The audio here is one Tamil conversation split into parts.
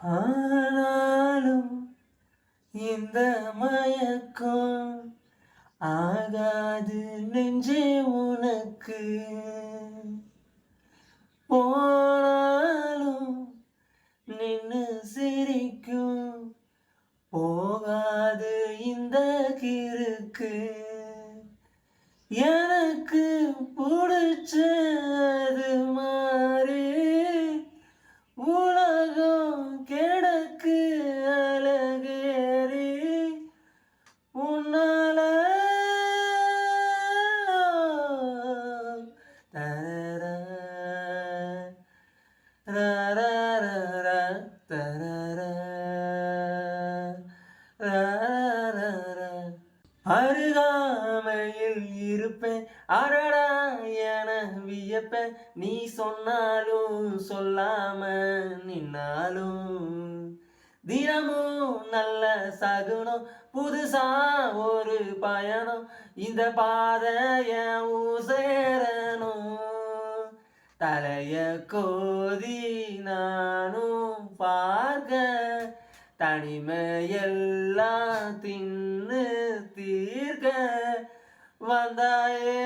ஆனாலும் இந்த மயக்கம் ஆகாது நெஞ்சே உனக்கு. போனாலும் நின்னு சிரிக்கும் போகாது இந்த கிறுக்கு. எனக்கு பிடிச்சது மாறி உலகம் கிடக்கு அழகேறி உன்னால தரரா ரரரரா தரரா ரரரரா. அருகாமையில் இருப்பேன் அடடா என வியப்பேன் நீ சொன்னாலும் சொல்லாம நின்னாலும். தினமும் நல்ல சகுனம் புதுசா ஒரு பயணம் இந்த பாதைய சேரணும். தலைய கோதி நானும் பார்க்க தனிமையெல்லாம் தின்னு தீர்க்க வந்தாயே.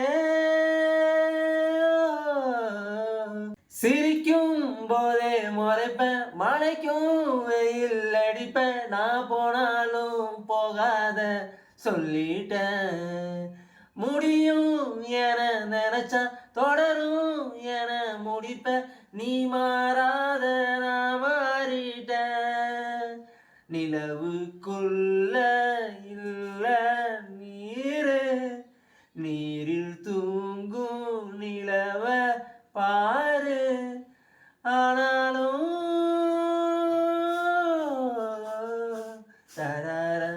சிரிக்கும் போதே முறைப்பேன் மழைக்கும் வெயில் அடிப்பேன் நான் போனாலும் போகாத சொல்லிட்டேன். முடியும் என நினைச்சா தொடரும் என முடிப்பேன் நீ மாறாத நான் மாறிட்டேன். நிலவுக்குள்ள இல்ல நீரு நீரில் தூங்கும் நிலவ பாரு. ஆனாலும் தரரா